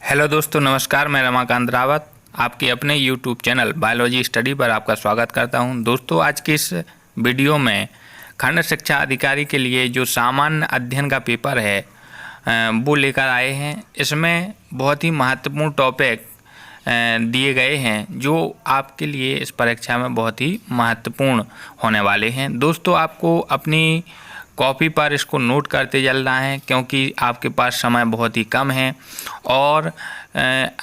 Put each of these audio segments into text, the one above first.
Hello दोस्तों, नमस्कार। मैं रमाकांत रावत आपके अपने यूट्यूब चैनल बायोलॉजी स्टडी पर आपका स्वागत करता हूं। दोस्तों, आज के इस वीडियो में खंड शिक्षा अधिकारी के लिए जो सामान्य अध्ययन का पेपर है वो लेकर आए हैं। इसमें बहुत ही महत्वपूर्ण टॉपिक दिए गए हैं जो आपके लिए इस परीक्षा में बहुत ही महत्वपूर्ण होने वाले हैं। दोस्तों, आपको अपनी कॉपी पर इसको नोट करते चलना है क्योंकि आपके पास समय बहुत ही कम है। और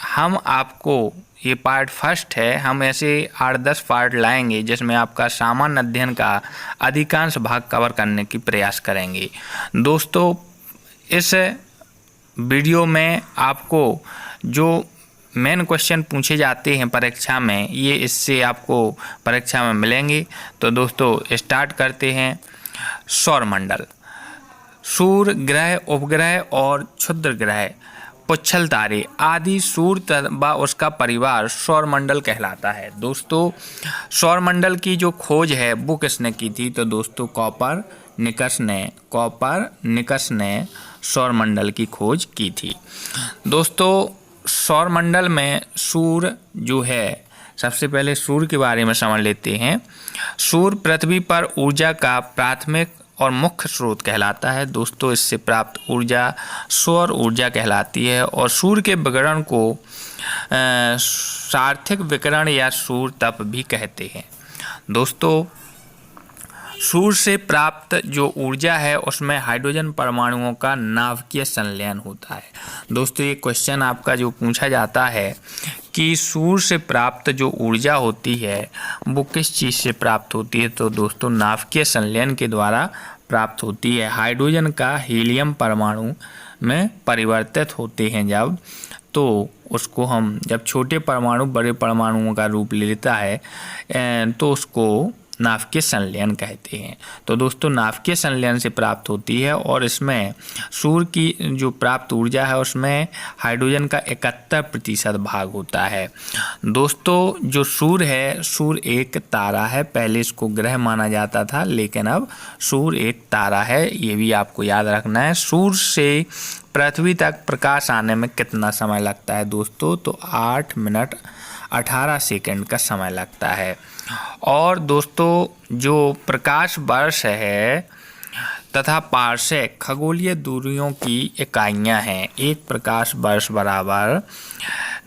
हम आपको ये पार्ट फर्स्ट है, हम ऐसे 8-10 पार्ट लाएंगे जिसमें आपका सामान्य अध्ययन का अधिकांश भाग कवर करने की प्रयास करेंगे। दोस्तों, इस वीडियो में आपको जो मेन क्वेश्चन पूछे जाते हैं परीक्षा में, ये इससे आपको परीक्षा में मिलेंगे। तो दोस्तों, स्टार्ट करते हैं। सौरमंडल, सूर्य, ग्रह, उपग्रह और क्षुद्र ग्रह, पुच्छल तारे आदि सूर्य व उसका परिवार सौरमंडल कहलाता है। दोस्तों, सौरमंडल की जो खोज है वो किसने की थी? तो दोस्तों, कॉपरनिकस ने सौरमंडल की खोज की थी। दोस्तों, सौरमंडल में सूर्य जो है, सबसे पहले सूर्य के बारे में समझ लेते हैं। सूर्य पृथ्वी पर ऊर्जा का प्राथमिक और मुख्य स्रोत कहलाता है। दोस्तों, इससे प्राप्त ऊर्जा सौर ऊर्जा कहलाती है और सूर्य के विकिरण को सार्थिक विकिरण या सूर्य तप भी कहते हैं। दोस्तों, सूर्य से प्राप्त जो ऊर्जा है उसमें हाइड्रोजन परमाणुओं का नाभिकीय संलयन होता है। दोस्तों, ये क्वेश्चन आपका जो पूछा जाता है कि सूर्य से प्राप्त जो ऊर्जा होती है वो किस चीज़ से प्राप्त होती है? तो दोस्तों, नाभिकीय संलयन के द्वारा प्राप्त होती है। हाइड्रोजन का हीलियम परमाणु में परिवर्तित होते हैं जब, तो उसको हम जब छोटे परमाणु बड़े परमाणुओं का रूप ले लेता है तो उसको नाभिकीय संलयन कहते हैं। तो दोस्तों, नाभिकीय संलयन से प्राप्त होती है और इसमें सूर्य की जो प्राप्त ऊर्जा है उसमें हाइड्रोजन का 71% भाग होता है। दोस्तों, जो सूर्य है, सूर्य एक तारा है। पहले इसको ग्रह माना जाता था लेकिन अब सूर्य एक तारा है, ये भी आपको याद रखना है। सूर्य से पृथ्वी तक प्रकाश आने में कितना समय लगता है? दोस्तों, तो 8 मिनट 18 सेकंड का समय लगता है। और दोस्तों, जो प्रकाश वर्ष है तथा पार्सेक खगोलीय दूरियों की इकाइयां हैं। एक प्रकाश वर्ष बराबर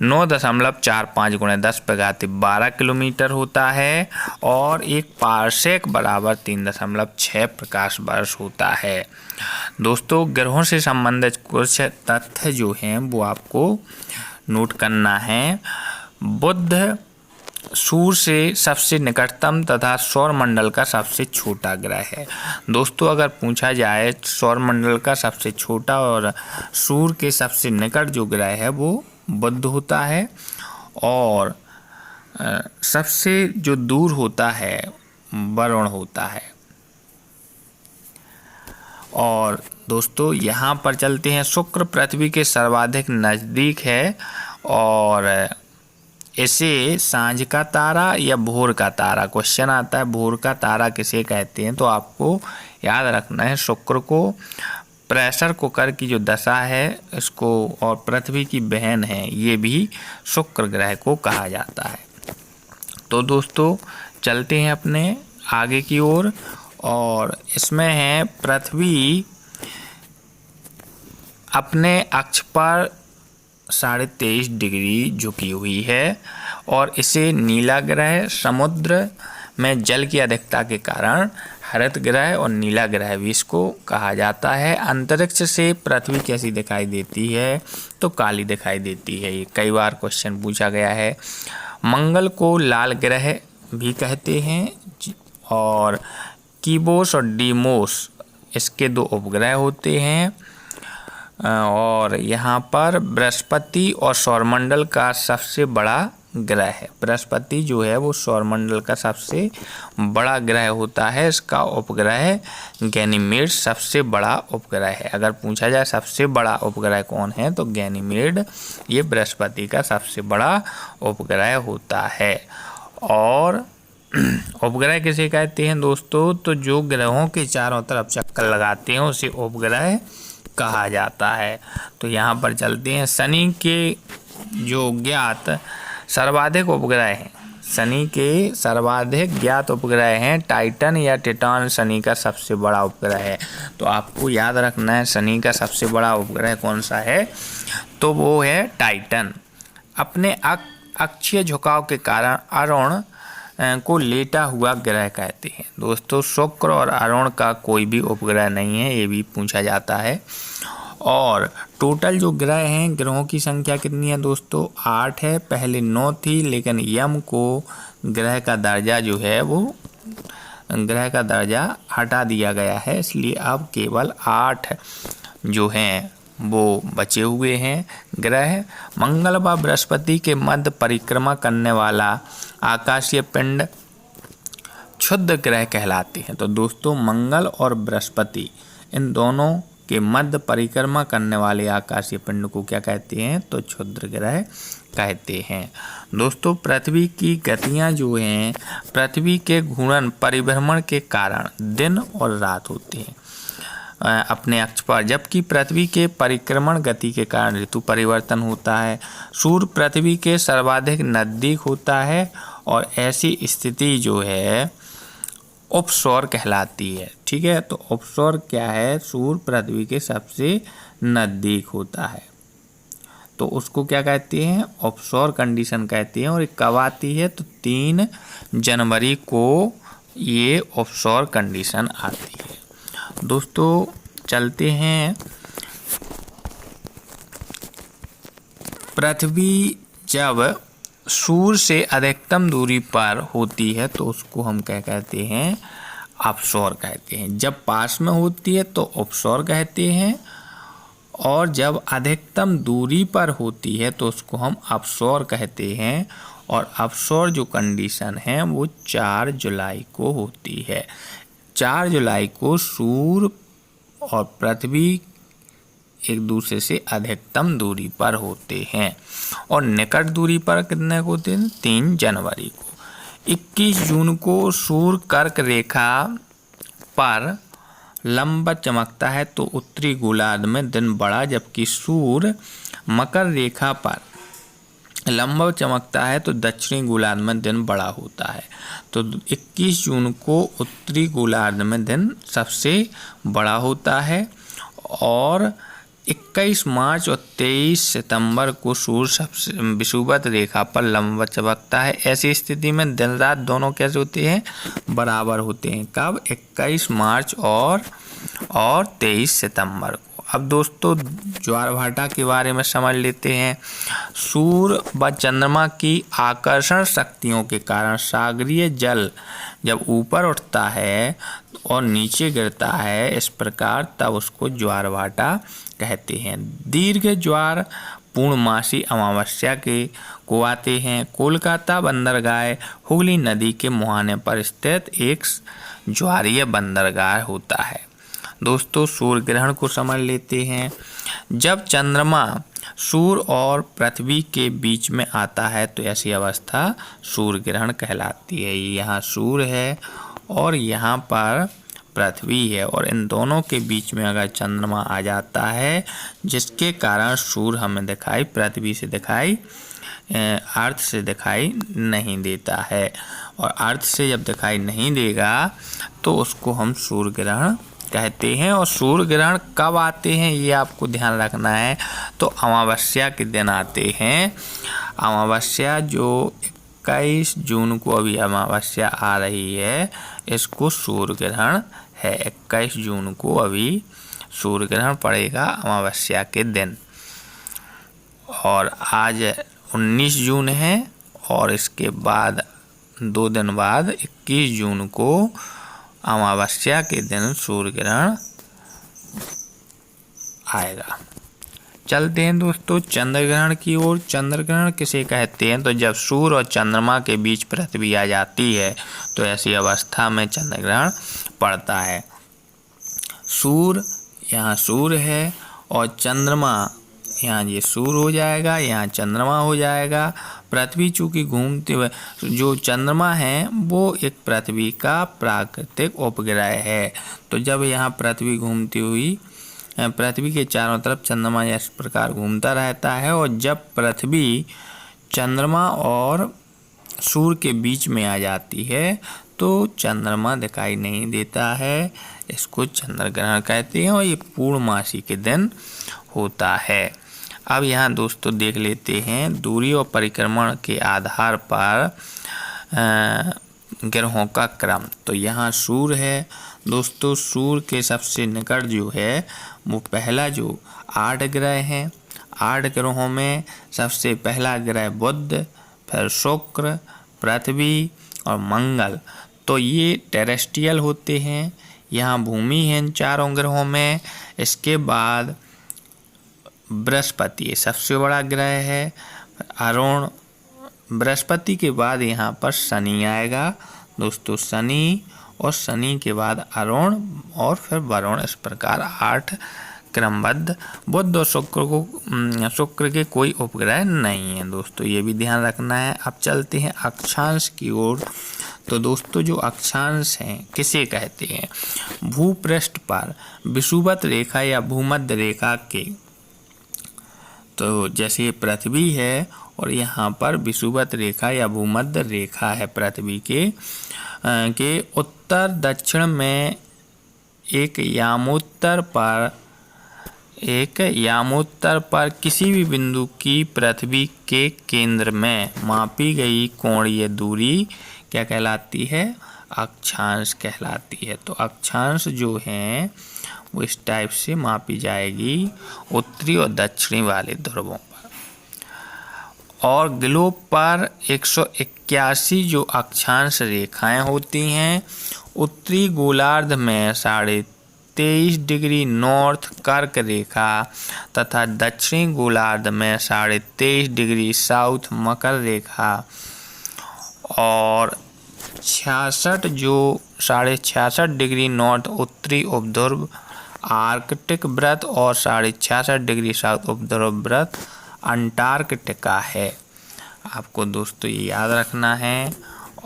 9.45 × 10⁻12 किलोमीटर होता है और एक पार्सेक बराबर 3.6 प्रकाश वर्ष होता है। दोस्तों, ग्रहों से संबंधित कुछ तथ्य जो हैं वो आपको नोट करना है। बुध सूर्य से सबसे निकटतम तथा सौरमंडल का सबसे छोटा ग्रह है। दोस्तों, अगर पूछा जाए सौरमंडल का सबसे छोटा और सूर्य के सबसे निकट जो ग्रह है वो बुध होता है और सबसे जो दूर होता है वरुण होता है। और दोस्तों, यहाँ पर चलते हैं। शुक्र पृथ्वी के सर्वाधिक नज़दीक है और इसे सांझ का तारा या भोर का तारा, क्वेश्चन आता है भोर का तारा किसे कहते हैं? तो आपको याद रखना है शुक्र को। प्रेशर कुकर की जो दशा है इसको और पृथ्वी की बहन है, ये भी शुक्र ग्रह को कहा जाता है। तो दोस्तों, चलते हैं अपने आगे की ओर और इसमें है पृथ्वी अपने अक्ष पर 23.5 डिग्री झुकी हुई है और इसे नीला ग्रह, समुद्र में जल की अधिकता के कारण हरित ग्रह और नीला ग्रह भी इसको कहा जाता है। अंतरिक्ष से पृथ्वी कैसी दिखाई देती है? तो काली दिखाई देती है। ये कई बार क्वेश्चन पूछा गया है। मंगल को लाल ग्रह भी कहते हैं और कीबोस और डीमोस इसके 2 उपग्रह होते हैं। और यहाँ पर बृहस्पति और सौरमंडल का सबसे बड़ा ग्रह है। बृहस्पति जो है वो सौरमंडल का सबसे बड़ा ग्रह होता है। इसका उपग्रह गैनीमेड सबसे बड़ा उपग्रह है। अगर पूछा जाए सबसे बड़ा उपग्रह कौन है तो गैनीमेड ये बृहस्पति का सबसे बड़ा उपग्रह होता है। और उपग्रह किसे कहते हैं दोस्तों? तो जो ग्रहों के चारों तरफ चक्कर लगाते हैं उसे उपग्रह कहा जाता है। तो यहाँ पर चलते हैं। शनि के जो ज्ञात सर्वाधिक उपग्रह हैं, शनि के सर्वाधिक ज्ञात उपग्रह हैं टाइटन या टिटॉन शनि का सबसे बड़ा उपग्रह है। तो आपको याद रखना है शनि का सबसे बड़ा उपग्रह कौन सा है, तो वो है टाइटन। अपने अक्षीय झुकाव के कारण अरुण को लेटा हुआ ग्रह कहते हैं। दोस्तों शुक्र और अरुण का कोई भी उपग्रह नहीं है, ये भी पूछा जाता है। और टोटल जो ग्रह हैं, ग्रहों की संख्या कितनी है दोस्तों, 8 है। पहले 9 थी, लेकिन यम को ग्रह का दर्जा जो है वो ग्रह का दर्जा हटा दिया गया है, इसलिए अब केवल 8 जो हैं वो बचे हुए हैं ग्रह। मंगल व बृहस्पति के मध्य परिक्रमा करने वाला आकाशीय पिंड क्षुद्र ग्रह कहलाते हैं। तो दोस्तों मंगल और बृहस्पति इन दोनों के मध्य परिक्रमा करने वाले आकाशीय पिंड को क्या कहते हैं, तो क्षुद्र ग्रह कहते हैं। दोस्तों पृथ्वी की गतियां जो हैं, पृथ्वी के घूर्णन परिभ्रमण के कारण दिन और रात होते हैं अपने अक्ष पर, जबकि पृथ्वी के परिक्रमण गति के कारण ऋतु परिवर्तन होता है। सूर्य पृथ्वी के सर्वाधिक नज़दीक होता है और ऐसी स्थिति जो है उपसौर कहलाती है। ठीक है, तो उपसौर क्या है, सूर्य पृथ्वी के सबसे नज़दीक होता है, तो उसको क्या कहते हैं, उपसौर कंडीशन कहते हैं। और ये कब आती है, तो 3 जनवरी को ये उपसौर कंडीशन आती है। दोस्तों चलते हैं। पृथ्वी जब सूर्य से अधिकतम दूरी पर होती है तो उसको हम क्या कहते हैं, अपसौर कहते हैं। जब पास में होती है तो उपसौर कहते हैं, और जब अधिकतम दूरी पर होती है तो उसको हम अपसौर कहते हैं। और अपसौर जो कंडीशन है वो 4 जुलाई को होती है। 4 जुलाई को सूर्य और पृथ्वी एक दूसरे से अधिकतम दूरी पर होते हैं, और निकट दूरी पर कितने को होते हैं, 3 जनवरी को। 21 जून को सूर्य कर्क रेखा पर लंबवत चमकता है तो उत्तरी गोलार्ध में दिन बड़ा, जबकि सूर्य मकर रेखा पर लंबवत चमकता है तो दक्षिणी गोलार्ध में दिन बड़ा होता है। तो 21 जून को उत्तरी गोलार्ध में दिन सबसे बड़ा होता है, और 21 मार्च और 23 सितंबर को सूर्य सबसे विषुवत रेखा पर लंबवत चमकता है। ऐसी स्थिति में दिन रात दोनों कैसे होते हैं, बराबर होते हैं। कब, 21 मार्च और 23 सितंबर को। अब दोस्तों ज्वारभाटा के बारे में समझ लेते हैं। सूर्य व चंद्रमा की आकर्षण शक्तियों के कारण सागरीय जल जब ऊपर उठता है और नीचे गिरता है इस प्रकार, तब उसको ज्वारभाटा कहते हैं। दीर्घ ज्वार पूर्णमासी अमावस्या को आते हैं। कोलकाता बंदरगाह हुगली नदी के मुहाने पर स्थित एक ज्वारीय बंदरगाह होता है। दोस्तों सूर्य ग्रहण को समझ लेते हैं। जब चंद्रमा सूर्य और पृथ्वी के बीच में आता है तो ऐसी अवस्था सूर्य ग्रहण कहलाती है। यहाँ सूर्य है और यहाँ पर पृथ्वी है, और इन दोनों के बीच में अगर चंद्रमा आ जाता है जिसके कारण सूर्य हमें दिखाई पृथ्वी से दिखाई अर्थ से दिखाई नहीं देता है, और अर्थ से जब दिखाई नहीं देगा तो उसको हम सूर्य ग्रहण कहते हैं। और सूर्य ग्रहण कब आते हैं ये आपको ध्यान रखना है, तो अमावस्या के दिन आते हैं। अमावस्या जो 21 जून को अभी अमावस्या आ रही है, इसको सूर्य ग्रहण है। 21 जून को अभी सूर्य ग्रहण पड़ेगा अमावस्या के दिन, और आज 19 जून है, और इसके बाद 2 दिन बाद 21 जून को अमावस्या के दिन सूर्य ग्रहण आएगा। चलते हैं दोस्तों चंद्र ग्रहण की ओर। चंद्र ग्रहण किसे कहते हैं, तो जब सूर्य और चंद्रमा के बीच पृथ्वी आ जाती है तो ऐसी अवस्था में चंद्र ग्रहण पड़ता है। सूर्य, यहाँ सूर्य है और चंद्रमा, यहाँ ये सूर्य हो जाएगा, यहाँ चंद्रमा हो जाएगा। पृथ्वी चूँकि घूमते हुए, जो चंद्रमा है वो एक पृथ्वी का प्राकृतिक उपग्रह है, तो जब यहाँ पृथ्वी घूमती हुई पृथ्वी के चारों तरफ चंद्रमा इस प्रकार घूमता रहता है, और जब पृथ्वी चंद्रमा और सूर्य के बीच में आ जाती है तो चंद्रमा दिखाई नहीं देता है। इसको चंद्र ग्रहण कहते हैं और ये पूर्णमासी के दिन होता है। अब यहाँ दोस्तों देख लेते हैं दूरी और परिक्रमण के आधार पर ग्रहों का क्रम। तो यहाँ सूर्य है दोस्तों, सूर्य के सबसे निकट जो है वो पहला जो 8 ग्रह हैं, 8 ग्रहों में सबसे पहला ग्रह बुध, फिर शुक्र, पृथ्वी और मंगल। तो ये टेरेस्ट्रियल होते हैं। यहाँ भूमि है इन चारों ग्रहों में। इसके बाद बृहस्पति सबसे बड़ा ग्रह है, अरुण। बृहस्पति के बाद यहाँ पर शनि आएगा दोस्तों, शनि, और शनि के बाद अरुण और फिर वरुण। इस प्रकार 8 क्रमबद्ध। बुध और शुक्र के कोई उपग्रह नहीं है दोस्तों, ये भी ध्यान रखना है। अब चलते हैं अक्षांश की ओर। तो दोस्तों जो अक्षांश हैं किसे कहते हैं? भूपृष्ठ पर विषुवत रेखा या भूमध्य रेखा के, तो जैसे पृथ्वी है और यहाँ पर विषुवत रेखा या भूमध्य रेखा है पृथ्वी के उत्तर दक्षिण में एक यामोत्तर पर किसी भी बिंदु की पृथ्वी के केंद्र में मापी गई कोणीय दूरी क्या कहलाती है? अक्षांश कहलाती है। तो अक्षांश जो है वो इस टाइप से मापी जाएगी उत्तरी और दक्षिणी वाले ध्रुवों पर। और ग्लोब पर 181 जो अक्षांश रेखाएं होती हैं, उत्तरी गोलार्ध में 23.5 डिग्री नॉर्थ कर्क रेखा तथा दक्षिणी गोलार्ध में 23.5 डिग्री साउथ मकर रेखा, और 66 डिग्री नॉर्थ उत्तरी उपध्रुव आर्कटिक वृत्त और 66 डिग्री साउथ उपध्रुव वृत्त अंटार्कटिका है। आपको दोस्तों ये याद रखना है।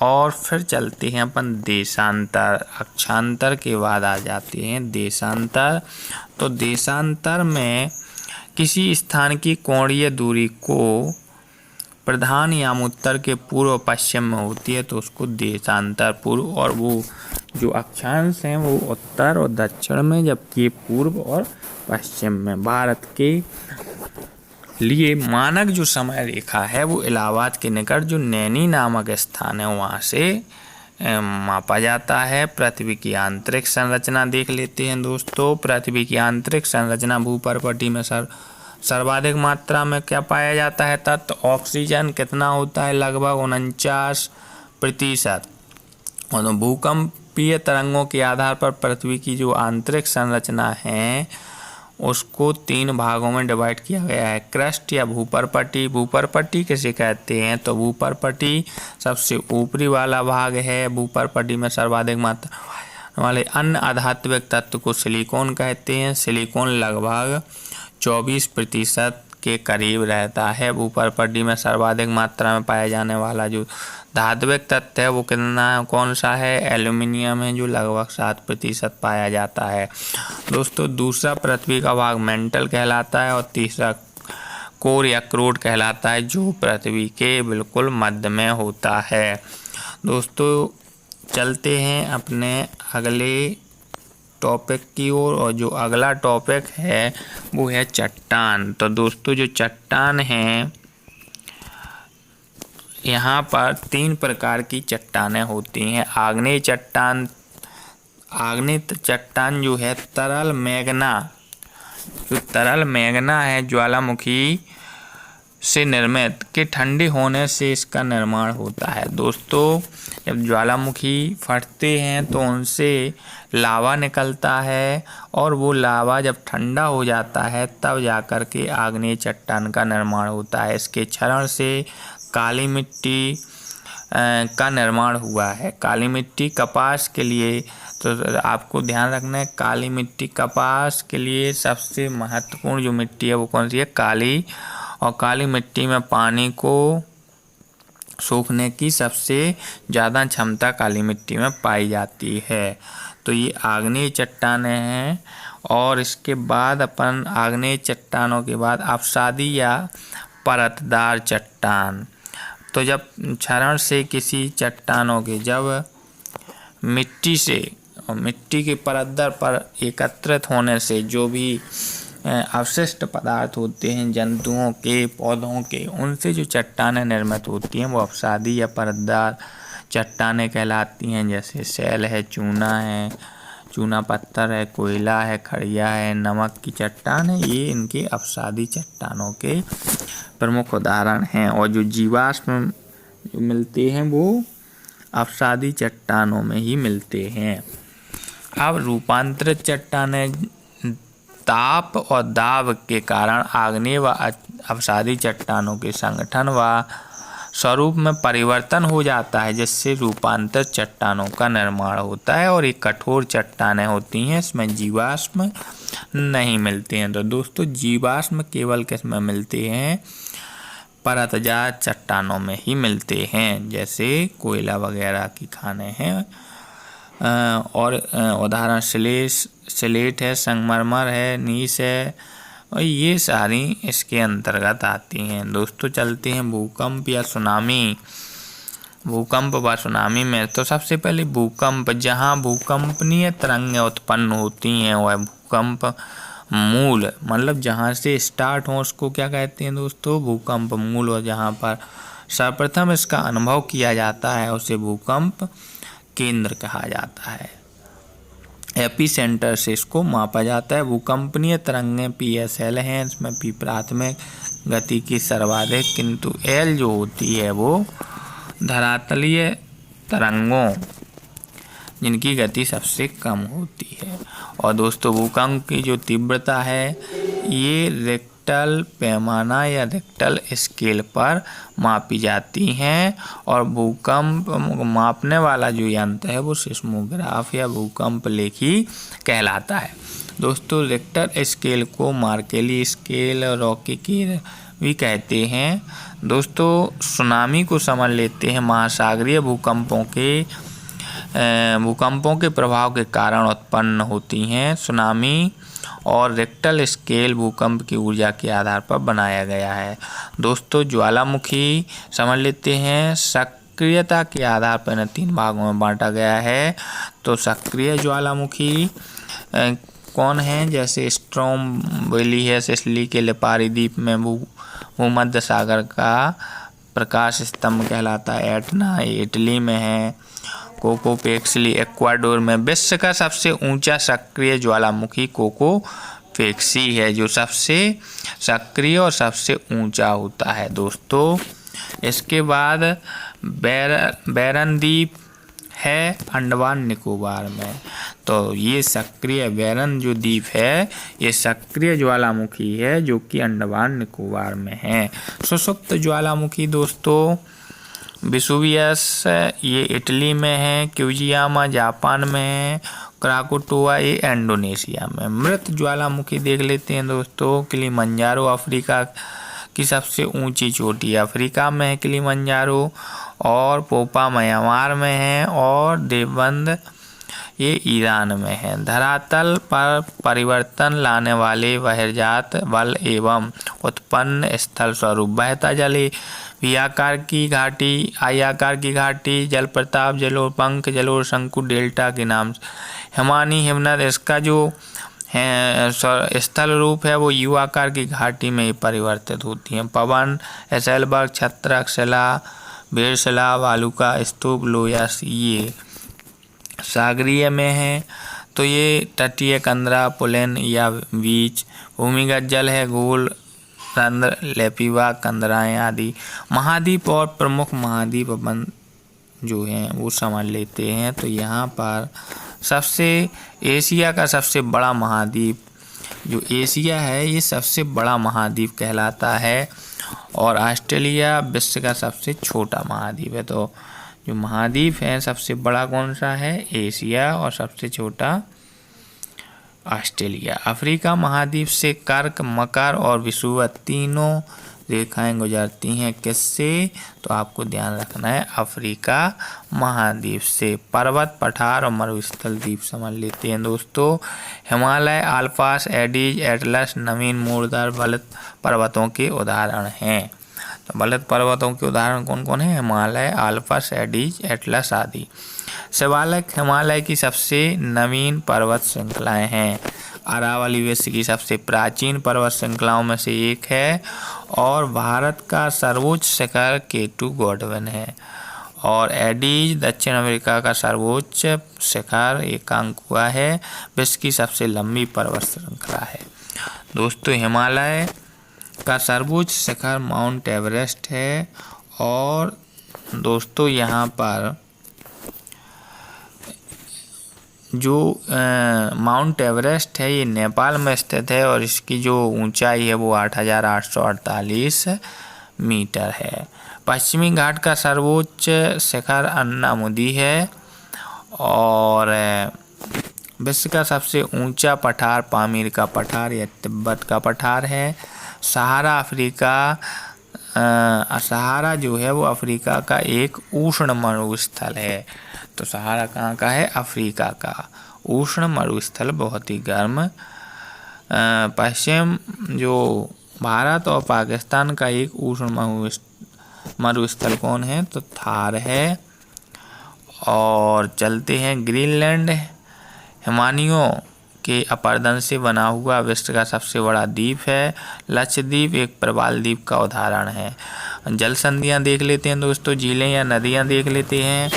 और फिर चलते हैं अपन देशांतर। अक्षांतर के बाद आ जाते हैं देशांतर। तो देशांतर में किसी स्थान की कोणीय दूरी को प्रधान यामोत्तर के पूर्व पश्चिम में होती है तो उसको देशांतर पूर्व, और वो जो अक्षांश हैं वो उत्तर और दक्षिण में, जबकि पूर्व और पश्चिम में। भारत के लिए मानक जो समय रेखा है वो इलाहाबाद के निकट जो नैनी नामक स्थान है वहाँ से मापा जाता है। पृथ्वी की आंतरिक संरचना देख लेते हैं दोस्तों। पृथ्वी की आंतरिक संरचना भूपर्पटी में सर्वाधिक मात्रा में क्या पाया जाता है? तत्व ऑक्सीजन कितना होता है? लगभग 49%। और भूकंपीय तरंगों के आधार पर पृथ्वी की जो आंतरिक संरचना है उसको 3 भागों में डिवाइड किया गया है, क्रस्ट या भूपर्पटी। भूपर्पटी किसे कहते हैं? तो भूपर्पटी सबसे ऊपरी वाला भाग है। भूपर्पटी में सर्वाधिक मात्रा वाले अन्य आधात्विक तत्व को सिलिकॉन कहते हैं। सिलिकॉन लगभग 24% के करीब रहता है। भूपर्पटी में सर्वाधिक मात्रा में पाया जाने वाला जो धात्विक तत्व है वो कौन सा है? एल्यूमिनियम है, जो लगभग 7% पाया जाता है दोस्तों। दूसरा पृथ्वी का भाग मेंटल कहलाता है और तीसरा कोर या क्रोड कहलाता है, जो पृथ्वी के बिल्कुल मध्य में होता है। दोस्तों चलते हैं अपने अगले टॉपिक की ओर, और जो अगला टॉपिक है वो है चट्टान। तो दोस्तों जो चट्टान हैं, यहाँ पर 3 प्रकार की चट्टानें होती हैं। आग्नेय चट्टान जो है तरल मैग्ना है, ज्वालामुखी से निर्मित के ठंडे होने से इसका निर्माण होता है। दोस्तों जब ज्वालामुखी फटते हैं तो उनसे लावा निकलता है, और वो लावा जब ठंडा हो जाता है तब जाकर के आग्नेय चट्टान का निर्माण होता है। इसके क्षरण से काली मिट्टी का निर्माण हुआ है। काली मिट्टी कपास के लिए, तो आपको ध्यान रखना है, काली मिट्टी कपास के लिए सबसे महत्वपूर्ण जो मिट्टी है वो कौन सी है? काली। और काली मिट्टी में पानी को सोखने की सबसे ज़्यादा क्षमता काली मिट्टी में पाई जाती है। तो ये आग्नेय चट्टानें हैं। और इसके बाद अपन आग्नेय चट्टानों के बाद अवसादी या परतदार चट्टान। तो जब क्षरण से किसी चट्टानों के जब मिट्टी के परतदार पर एकत्रित होने से जो भी अवशिष्ट पदार्थ होते हैं जंतुओं के, पौधों के, उनसे जो चट्टानें निर्मित होती हैं वो अवसादी या परतदार चट्टानें कहलाती हैं। जैसे शैल है, चूना पत्थर है, कोयला है, खड़िया है, नमक की चट्टान है, ये इनके अवसादी चट्टानों के प्रमुख उदाहरण हैं। और जो जीवाश्म जो मिलते हैं वो अवसादी चट्टानों में ही मिलते हैं। अब रूपांतरित चट्टानें ताप और दाब के कारण आग्नेय व अवसादी चट्टानों के संगठन व स्वरूप में परिवर्तन हो जाता है, जिससे रूपांतरित चट्टानों का निर्माण होता है और एक कठोर चट्टानें होती हैं, इसमें जीवाश्म नहीं मिलते हैं। तो दोस्तों जीवाश्म केवल किसमें मिलते हैं? परतदार चट्टानों में ही मिलते हैं, जैसे कोयला वगैरह की खाने हैं। और उदाहरण स्लेट है, संगमरमर है, नीस है, और ये सारी इसके अंतर्गत आती हैं। दोस्तों चलते हैं भूकंप या सुनामी। भूकंप व सुनामी में तो सबसे पहले भूकंप, जहाँ भूकंपनीय तरंगें उत्पन्न होती हैं वह भूकंप मूल, मतलब जहाँ से स्टार्ट हो उसको क्या कहते हैं दोस्तों? भूकंप मूल। और जहाँ पर सर्वप्रथम इसका अनुभव किया जाता है उसे भूकंप केंद्र कहा जाता है। एपी सेंटर से इसको मापा जाता है। भूकंपनीय तरंगें PSL हैं, इसमें P प्राथमिक गति की सर्वाधिक, किंतु L जो होती है वो धरातलीय तरंगों जिनकी गति सबसे कम होती है। और दोस्तों भूकंप की जो तीव्रता है ये रिक्टर पैमाना या रिक्टर स्केल पर मापी जाती हैं, और भूकंप मापने वाला जो यंत्र है वो सिस्मोग्राफ या भूकंप लेखी कहलाता है। दोस्तों रिक्टर स्केल को मार्केली स्केल, रॉकी भी कहते हैं। दोस्तों सुनामी को समझ लेते हैं। महासागरीय भूकंपों के प्रभाव के कारण उत्पन्न होती हैं सुनामी, और रिक्टर स्केल भूकंप की ऊर्जा के आधार पर बनाया गया है। दोस्तों ज्वालामुखी समझ लेते हैं। सक्रियता के आधार पर इन्हें 3 भागों में बांटा गया है। तो सक्रिय ज्वालामुखी कौन है? जैसे स्ट्रोम्बोली है, सिसिली के लिपारी द्वीप में भूमध्य सागर का प्रकाश स्तंभ कहलाता है। एटना इटली में है। कोकोपेक्सी इक्वाडोर में। विश्व का सबसे ऊंचा सक्रिय ज्वालामुखी कोकोपेक्सी है, जो सबसे सक्रिय और सबसे ऊंचा होता है दोस्तों। इसके बाद बैरन द्वीप है अंडमान निकोबार में। तो ये सक्रिय बैरन जो द्वीप है ये सक्रिय ज्वालामुखी है जो कि अंडमान निकोबार में है। सुषुप्त ज्वालामुखी दोस्तों वेसुवियस ये इटली में है, क्यूजियामा जापान में है, क्राकोटोआ ये इंडोनेशिया में। मृत ज्वालामुखी देख लेते हैं दोस्तों। किलिमंजारो अफ्रीका की सबसे ऊंची चोटी अफ्रीका में है किलिमंजारो, और पोपा म्यांमार में है, और देवबंद ये ईरान में है। धरातल पर परिवर्तन लाने वाले बहिर्जात बल एवं उत्पन्न स्थल स्वरूप बहता जल, V आकार की घाटी, I आकार की घाटी, जल प्रताप, जलोर पंख, जलोर शंकु डेल्टा के नाम से हिमानी हिमनद, इसका जो है स्थल रूप है वो U आकार की घाटी में परिवर्तित होती हैं। पवन, एसेलबर्ग, छत्रक शिला, बेरशिला, वालुका स्तूप, लोयस ये सागरीय में है। तो ये तटीय कंदरा, पुलिन या बीच। भूमिगत जल है गोल, रंध्र, लेपिवा, कंदराएँ आदि। महाद्वीप और प्रमुख महाद्वीप अपन जो हैं वो समझ लेते हैं। तो यहाँ पर एशिया का सबसे बड़ा महाद्वीप जो एशिया है ये सबसे बड़ा महाद्वीप कहलाता है, और ऑस्ट्रेलिया विश्व का सबसे छोटा महाद्वीप है। तो जो महाद्वीप है सबसे बड़ा कौन सा है? एशिया, और सबसे छोटा ऑस्ट्रेलिया। अफ्रीका महाद्वीप से कर्क, मकर और विषुवत तीनों रेखाएं गुजरती हैं किससे, तो आपको ध्यान रखना है अफ्रीका महाद्वीप से। पर्वत, पठार और मरुस्थल द्वीप समझ लेते हैं दोस्तों। हिमालय, आल्प्स, एडीज, एटलस, नवीन मूर्धर बलद पर्वतों के उदाहरण हैं। तो बलद पर्वतों के उदाहरण कौन कौन हैं? हिमालय, आल्प्स, एडीज, एटलस आदि। शिवालिक हिमालय की सबसे नवीन पर्वत श्रृंखलाएं हैं। अरावली विश्व की सबसे प्राचीन पर्वत श्रृंखलाओं में से एक है और भारत का सर्वोच्च शिखर केटू गॉडविन है। और एडीज दक्षिण अमेरिका का सर्वोच्च शिखर एकांकुआ है, विश्व की सबसे लंबी पर्वत श्रृंखला है। दोस्तों हिमालय का सर्वोच्च शिखर माउंट एवरेस्ट है। और दोस्तों यहाँ पर जो माउंट एवरेस्ट है ये नेपाल में स्थित है और इसकी जो ऊंचाई है वो 8,848 मीटर है। पश्चिमी घाट का सर्वोच्च शिखर अन्नामुदी है। और विश्व का सबसे ऊंचा पठार पामीर का पठार या तिब्बत का पठार है। सहारा जो है वो अफ्रीका का एक उष्ण मरुस्थल है। तो सहारा कहाँ का है? अफ्रीका का उष्ण मरुस्थल, बहुत ही गर्म। पश्चिम जो भारत और पाकिस्तान का एक उष्ण मरुस्थल कौन है? तो थार है। और चलते हैं ग्रीनलैंड हिमानियों के अपरदन से बना हुआ विश्व का सबसे बड़ा द्वीप है। लक्षद्वीप एक प्रवाल द्वीप का उदाहरण है। जल संधियाँ देख लेते हैं दोस्तों, झीलें या नदियाँ देख लेते हैं।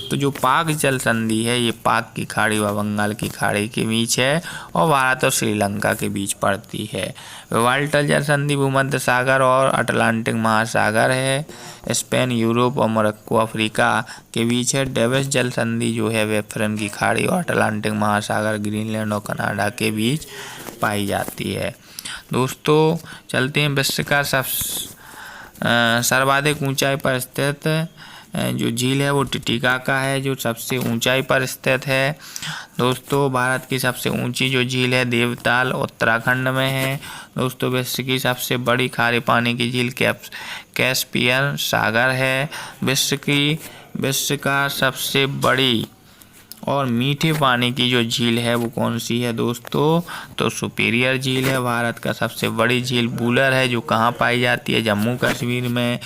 तो जो पाक जल संधि है ये पाक की खाड़ी व बंगाल की खाड़ी के बीच है और भारत और श्रीलंका के बीच पड़ती है। विवाल्टर जल संधि भूमध्य सागर और अटलांटिक महासागर है। स्पेन, यूरोप और मोरक्को अफ्रीका के बीच है। डेविस जल संधि जो है बेफिन की खाड़ी और अटलांटिक महासागर, ग्रीनलैंड और कनाडा के बीच पाई जाती है। दोस्तों चलते हैं विश्व का सर्वाधिक ऊंचाई पर स्थित जो झील है वो टिटिकाका है जो सबसे ऊंचाई पर स्थित है। दोस्तों भारत की सबसे ऊंची जो झील है देवताल उत्तराखंड में है। दोस्तों विश्व की सबसे बड़ी खारे पानी की झील कैस्पियन सागर है। विश्व का सबसे बड़ी और मीठे पानी की जो झील है वो कौन सी है दोस्तों? तो सुपीरियर झील है। भारत का सबसे बड़ी झील वूलर है जो कहाँ पाई जाती है? जम्मू कश्मीर में।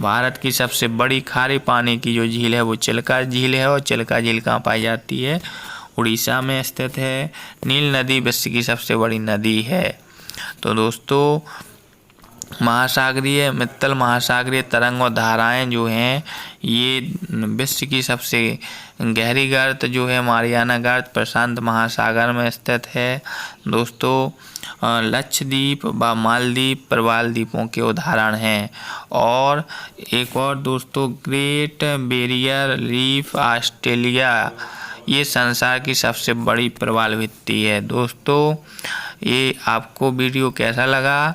भारत की सबसे बड़ी खारे पानी की जो झील है वो चिल्का झील है और चिल्का झील कहाँ पाई जाती है? उड़ीसा में स्थित है। नील नदी विश्व की सबसे बड़ी नदी है। तो दोस्तों मित्तल महासागरीय तरंग और धाराएं जो हैं ये विश्व की सबसे गहरी गर्त जो है मारियाना गर्त प्रशांत महासागर में स्थित है। दोस्तों लक्षद्वीप व मालदीव प्रवाल द्वीपों के उदाहरण हैं। और एक और दोस्तों ग्रेट बैरियर रीफ ऑस्ट्रेलिया ये संसार की सबसे बड़ी प्रवाल भित्ति है। दोस्तों ये आपको वीडियो कैसा लगा?